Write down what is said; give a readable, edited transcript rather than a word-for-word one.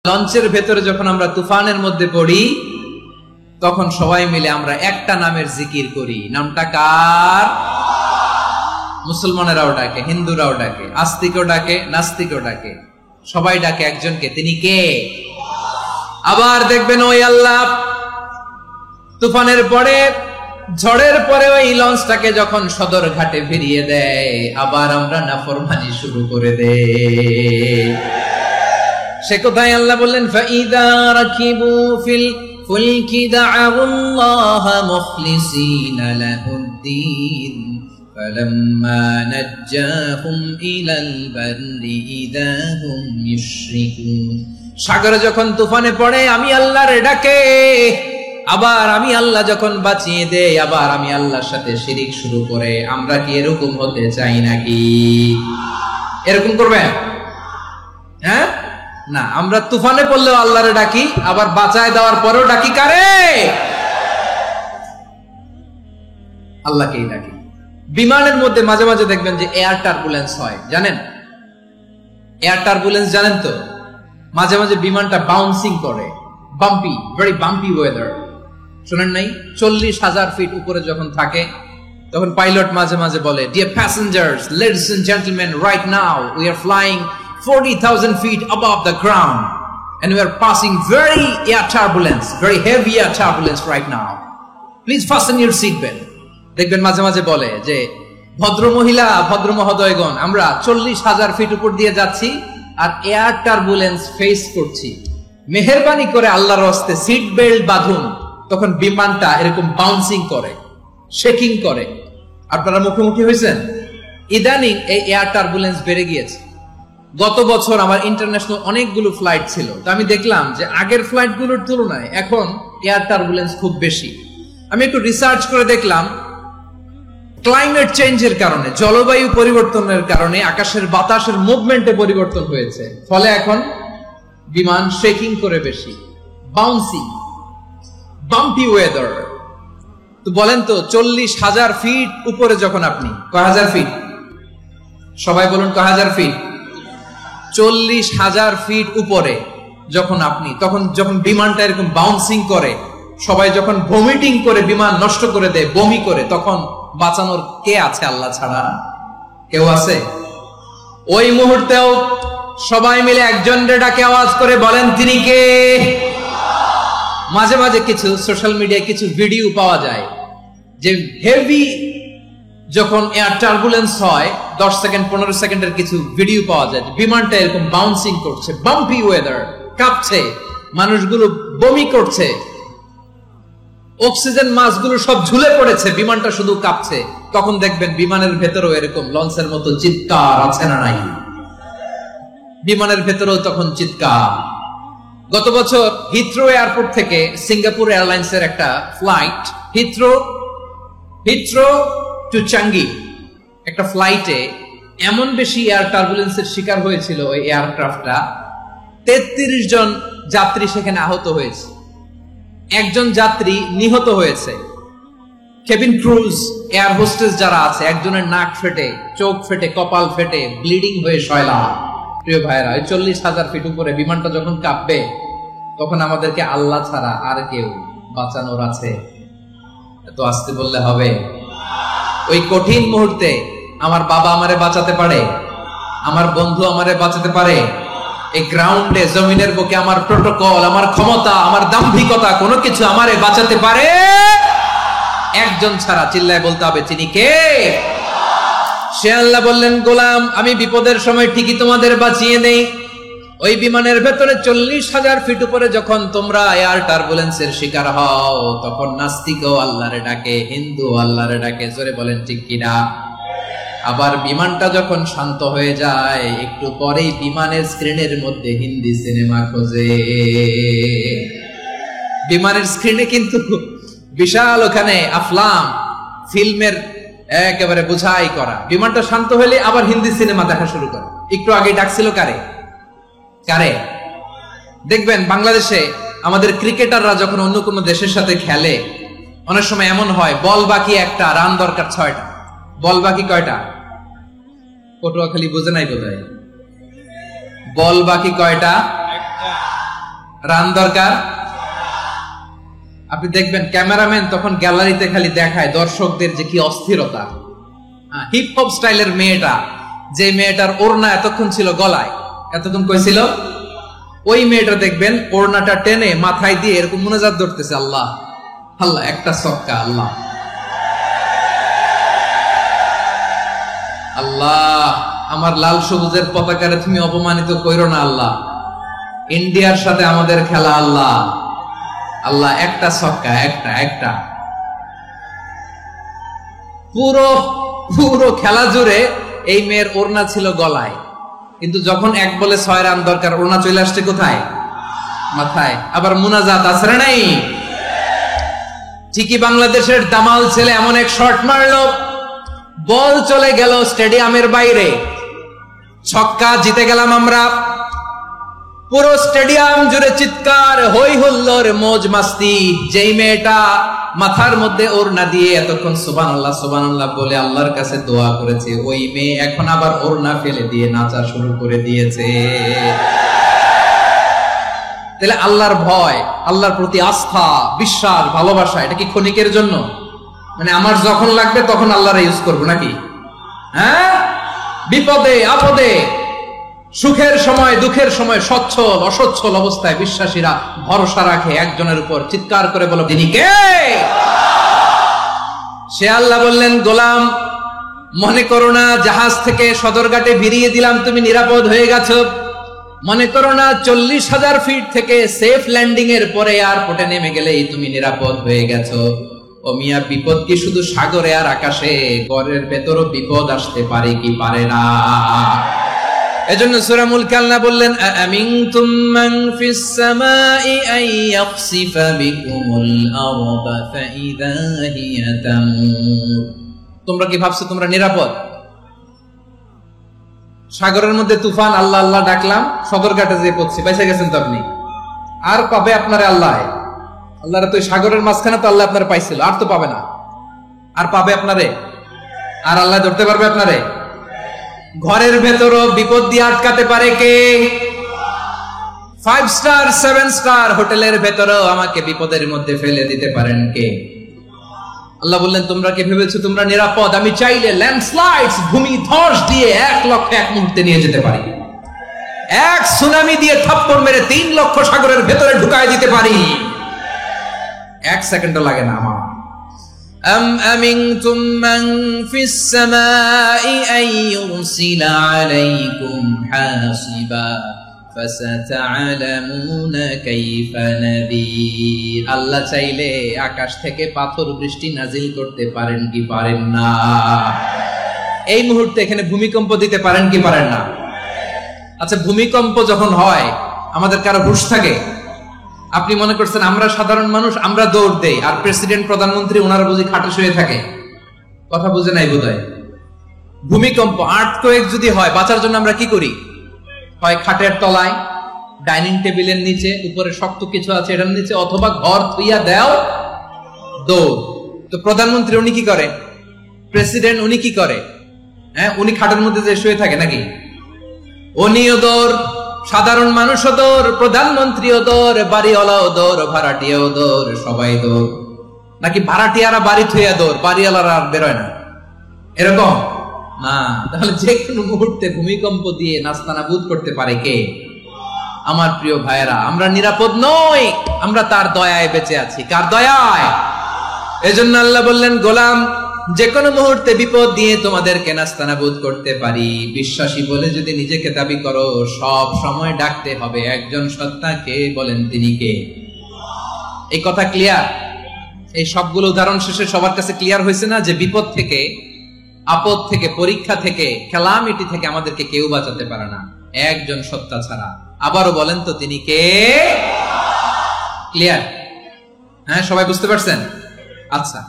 লঞ্চের ভেতরে যখন আমরা তুফানের মধ্যে পড়ি তখন সবাই মিলে আমরা একটা নামের জিকির করি। নামটা কার? মুসলমানেরাও ডাকে, হিন্দুরাও ডাকে, আস্তিকও ডাকে, নাস্তিকও ডাকে, সবাই ডাকে একজনকে। তিনি কে? আবার দেখবেন ওই আল্লাহ তুফানের পরে, ঝড়ের পরে ওই লঞ্চটাকে যখন সদর ঘাটে ফিরিয়ে দেয়, আবার আমরা নাফরমানি শুরু করে দেই। সে কোথায়? আল্লাহ বললেন ফাইদা রাকিবু ফিল ফুলকি দা'উল্লাহ মুখলিসিনা লাহুদ্দিন ফালাম্মা নাজ্জাহুম ইলাল বাররি ইযা হুম ইউশরিকুন। সাগরে যখন তুফানে পড়ে আমি আল্লাহর ডাকে, আবার আমি আল্লাহ যখন বাঁচিয়ে দেই, আবার আমি আল্লাহর সাথে শিরিক শুরু করে। আমরা কি এরকম হতে চাই নাকি? এরকম করবেন? হ্যাঁ না, আমরা তুফানে পড়লেও আল্লাহরে ডাকি, আবার বাঁচায় দেওয়ার পরেও ডাকি কারে? আল্লাহকেই ডাকি। বিমানের মধ্যে মাঝে মাঝে দেখবেন যে এয়ার টার্বুলেন্স হয়, জানেন? এয়ার টার্বুলেন্স জানেন তো? মাঝে মাঝে বিমানটা বাউন্সিং করে, বাম্পি, ভেরি বাম্পি ওয়েদার। শোনেন নাই? 40,000 ফিট উপরে যখন থাকে তখন পাইলট মাঝে মাঝে বলে, dear passengers, ladies and gentleman, right now we are flying 40,000 feet above the ground and we are passing very air turbulence, very heavy air turbulence right now. Please fasten your seat belt. দেখবেন মাঝে মাঝে বলে যে ভদ্র মহিলা, ভদ্র মহোদয়গণ, আমরা 40,000 ফিট উপর দিয়ে যাচ্ছি আর এয়ার টার্বুলেন্স ফেস করছি, মেহেরবানি করে আল্লাহর হস্তে সিট বেল্ট বাঁধুন। তখন বিমানটা এরকম বাউন্সিং করে, শেকিং করে। আপনারা মুখোমুখি হয়েছেন? ইদানিং এই এয়ার টার্বুলেন্স বেড়ে গিয়েছে। গত বছর আমার ইন্টারন্যাশনাল অনেকগুলো ফ্লাইট ছিল, তো আমি দেখলাম যে আগের ফ্লাইটগুলোর তুলনায় এখন এয়ার টার্বুলেন্স খুব বেশি। আমি একটু রিসার্চ করে দেখলাম, ক্লাইমেট চেঞ্জের কারণে, জলবায়ু পরিবর্তনের কারণে আকাশের বাতাসের মুভমেন্টে পরিবর্তন হয়েছে, ফলে এখন বিমান শেকিং করে বেশি, বাউন্সিং, বাম্পি ওয়েদার। তো বলেন তো 40,000 ফিট উপরে যখন আপনি, কয় হাজার ফিট? সবাই বলুন কয় হাজার ফিট? 40,000 ফিট উপরে যখন আপনি, তখন যখন বিমানটা এরকম বাউন্সিং করে, সবাই যখন ভমিটিং করে বিমান নষ্ট করে দেয়, বমি করে, তখন বাঁচানোর কে আছে আল্লাহ ছাড়া? কেউ আছে? ওই মুহূর্তেও সবাই মিলে একজনের ডাকে আওয়াজ করে বলেন তিনি কে? মাঝে মাঝে কিছু সোশ্যাল মিডিয়ায় কিছু ভিডিও পাওয়া যায় যে হেভি যখন এয়ার টার্বুলেন্স হয়, 10 সেকেন্ড 15 সেকেন্ডের কিছু ভিডিও পাওয়া যায়, বিমানটা এরকম বাউন্সিং করছে, বাম্পি ওয়েদার, কাঁপছে, মানুষগুলো বমি করছে, অক্সিজেন মাস্কগুলো সব ঝুলে পড়েছে, বিমানটা শুধু কাঁপছে। তখন দেখবেন বিমানের ভেতরেও এরকম লঞ্চের মতো চিৎকার আছে না নাই? বিমানের ভেতরেও তখন চিৎকার। গত বছর হিথ্রো এয়ারপোর্ট থেকে সিঙ্গাপুর এয়ারলাইন্সের একটা ফ্লাইট, হিথ্রো টু চাঙ্গি, একটা ফ্লাইটে এমন বেশি এয়ার টার্বুলেন্সের শিকার হয়েছিল ওই এয়ারক্রাফটটা, 33 জন যাত্রী সেখানে আহত হয়েছে, একজন যাত্রী নিহত হয়েছে। কেবিন ক্রুজ, এয়ার হোস্টেস যারা আছে, একজনের নাক ফেটে, চোখ ফেটে, কপাল ফেটে, ব্লিডিং হয়ে শয়লা। প্রিয় ভাইরা, ওই 40,000 ফিট উপরে বিমানটা যখন কাঁপবে, তখন আমাদেরকে আল্লাহ ছাড়া আর কেউ বাঁচানোর আছে? এত আসতে বললে হবে? ওই কঠিন মুহূর্তে আমার বাবা আমারে বাঁচাতে পারে, আমার বন্ধু আমারে বাঁচাতে পারে। এই গ্রাউন্ডে, জমিনের বুকে আমার প্রোটোকল, আমার ক্ষমতা, আমার দাম্ভিকতা, কোনো কিছু আমারে বাঁচাতে পারে? একজন ছাড়া। চিল্লায় বলতে হবে তিনি কে? সে আল্লাহ বললেন, গোলাম, আমি বিপদের সময় ঠিকই তোমাদের বাঁচিয়ে নেই। ওই বিমানের ভেতরে 40,000 ফিট উপরে যখন তোমরা এয়ার টার্বুলেন্সের শিকার হও, তখন নাস্তিকও আল্লাহরে ডাকে, হিন্দু আল্লাহরে ডাকে। জোরে বলেন ঠিক কিনা? আবার বিমানটা যখন শান্ত হয়ে যায়, একটু পরেই বিমানের স্ক্রিনের মধ্যে হিন্দি সিনেমা খোঁজে। বিমানের স্ক্রিনে কিন্তু বিশাল ওখানে আফলাম ফিল্মের একেবারে বোঝাই করা। বিমানটা শান্ত হলে আবার হিন্দি সিনেমা দেখা শুরু করে। একটু আগে ডাকছিল কারে? দেখবেন বাংলাদেশে আমাদের ক্রিকেটাররা যখন অন্য কোনো দেশের সাথে খেলে, অনেক সময় এমন হয় বল বাকি একটা, রান দরকার 6টা। বল বাকি কয়টা? পটুয়াখালী বোঝে নাই বোধহয়। বল বাকি কয়টা? রান দরকার। আপনি দেখবেন ক্যামেরাম্যান তখন গ্যালারিতে খালি দেখায় দর্শকদের যে কি অস্থিরতা। হিপ হপ স্টাইলের মেয়েটা, যে মেয়েটার ওড়না এতক্ষণ ছিল গলায়, এতক্ষণ কইছিল, ওই মেয়েটা দেখবেন ওড়নাটা টেনে মাথায় দিয়ে এরকম মুনাজাত ধরতেছে, আল্লাহ আল্লাহ একটা সক্কা, আল্লাহ আল্লাহ আমার লাল সবুজের পতাকারে তুমি অপমানিত কইরো না আল্লাহ, ইন্ডিয়ার সাথে আমাদের খেলা আল্লাহ আল্লাহ একটা ছক্কা, একটা একটা। পুরো পুরো খেলা জুড়ে এই মেয়ের ওড়না ছিল গলায়, কিন্তু যখন 1 বলে 6 রান দরকার, ওড়না চলে আসছে কোথায়? মাথায়। আবার মুনাজাত আছে না নাই? ঠিকই বাংলাদেশের দামাল ছেলে এমন এক শট মারলো, বল চলে গেল স্টেডিয়ামের বাইরে, ছক্কা, জিতে গেলাম আমরা। পুরো স্টেডিয়াম জুড়ে চিৎকার, হই হুল্লোড়, মৌজ মাস্তি। যেই মেয়েটা মাথার মধ্যে ওড়না দিয়ে এতক্ষণ সুবহানাল্লাহ সুবহানাল্লাহ বলে আল্লাহর কাছে দোয়া করেছে, ওই মেয়ে এখন আবার ওড়না ফেলে দিয়ে নাচা শুরু করে দিয়েছে। তাহলে আল্লাহর ভয়, আল্লাহর প্রতি আস্থা, বিশ্বাস, ভালোবাসা, এটা কি ক্ষণিকের জন্য? মানে আমার যখন লাগবে তখন আল্লাহর ইউজ করবো নাকি? হ্যাঁ, বিপদে আপদে, সুখের সময় দুঃখের সময়, সচ্ছল অসচ্ছল অবস্থায় বিশ্বাসীরা ভরসা রাখে একজনের উপর। চিৎকার করে বলো, তিনি কে? সে আল্লাহ। বললেন, গোলাম মনে করো না জাহাজ থেকে সদরঘাটে ভিড়িয়ে দিলাম, তুমি নিরাপদ হয়ে গেছো। মনে করো না 40,000 ফিট থেকে সেফ ল্যান্ডিং এর পরে এয়ারপোর্টে নেমে গেলেই তুমি নিরাপদ হয়ে গেছো। ও মিয়া, বিপদ কি শুধু সাগরে আর আকাশে? ঘরের ভেতরও বিপদ আসতে পারে কি পারে না? এজন্য সূরা মুলক আল্লাহ বললেন, আমিনতুম মান ফিস সামাই আন ইয়াখসিফা বিকুমুল আরদা ফাইযা হিয়া তামুর। তোমরা কি ভাবছো তোমরা নিরাপদ? সাগরের মধ্যে তুফান, আল্লাহ আল্লাহ ডাকলাম, সদরঘাটে যেয়ে পড়ছি, বেঁচে গেছেন তো আপনি। আর পাবে আপনারে আল্লাহ? আল্লাহর তো সাগরের মাঝখানে তো আল্লাহ আপনারে পাইছিল, আর তো পাবে না। আর পাবে আপনারে? আর আল্লাহ ধরতে পারবে আপনারে? ঘরের ভেতরও বিপদ দিয়ে আটকাতে পারে কে? 5 স্টার 7 স্টার হোটেলের ভেতরও আমাকে বিপদের মধ্যে ফেলে দিতে পারেন কে? আল্লাহ বললেন, তোমরা কি ভেবেছো তোমরা নিরাপদ? আমি চাইলে ল্যান্ডস্লাইডস, ভূমি ধস দিয়ে 1 লক্ষ 1 মুহূর্তে নিয়ে যেতে পারি। এক সুনামি দিয়ে থাপ্পড় মেরে 3 লক্ষ সাগরের ভেতরে ঢুকায় দিতে পারি। 1 সেকেন্ডও লাগে না আমার। أم أمنتم من في السماء أن يرسل عليكم حاصبا فستعلمون كيف نذير। আল্লাহ চাইলে আকাশ থেকে পাথর বৃষ্টি নাজিল করতে পারেন কি পারেন না? এই মুহূর্তে এখানে ভূমিকম্প দিতে পারেন কি পারেন না? আচ্ছা, ভূমিকম্প যখন হয় আমাদের কারো হুঁশ থাকে? আপনি মনে করছেন আমরা সাধারণ মানুষ, আমরা দৌড় দেই, আর প্রেসিডেন্ট প্রধানমন্ত্রী ওনারা বুঝি খাটে শুয়ে থাকে? কথা বুঝে নাই বোধহয়। ভূমিকম্প, আর্থকোয়েক যদি হয়, বাঁচার জন্য আমরা কি করি? হয় খাটের তলায়, ডাইনিং টেবিলের নিচে, উপরে শক্ত কিছু আছে এটার নিচে, অথবা ঘর থুইয়া দেও, দৌড়। তো প্রধানমন্ত্রী উনি কি করে? প্রেসিডেন্ট উনি কি করে? হ্যাঁ, উনি খাটের মধ্যে যে শুয়ে থাকে নাকি? উনিও দৌড়, সাধারণ মানুষও দৌড়, প্রধানমন্ত্রীও দৌড়, বাড়িওয়ালাও দৌড়, ভাড়াটিয়াও দৌড়, সবাই দৌড়। নাকি ভাড়াটিয়ারা বাড়ি থুইয়া দৌড়, বাড়িওয়ালারা আর বেরোয় না? এরকম না। তাহলে যে কোনো মুহূর্তে ভূমিকম্প দিয়ে নাস্তানাবুদ করতে পারে কে? আমার প্রিয় ভাইয়েরা, আমরা নিরাপদ নই, আমরা তার দয়ায় বেঁচে আছি। কার দয়ায়? এজন্য আল্লাহ বললেন, গোলাম যে কোনো মুহূর্তে বিপদ দিয়ে তোমাদেরকে নাস্তানাবুদ করতে পারি। বিশ্বাসী বলে যদি নিজেকে দাবি করো, সব সময় ডাকতে হবে একজন সত্তাকে। বলেন, তিনি কে? এই কথা ক্লিয়ার? এই সবগুলো উদাহরণ শেষে সবার কাছে ক্লিয়ার হয়েছে না যে বিপদ থেকে, আপদ থেকে, পরীক্ষা থেকে, ক্যালামিটি থেকে আমাদেরকে কেউ বাঁচাতে পারে না একজন সত্তা ছাড়া। আবারও বলেন তো, তিনি কে? ক্লিয়ার? হ্যাঁ, সবাই বুঝতে পারছেন? আচ্ছা,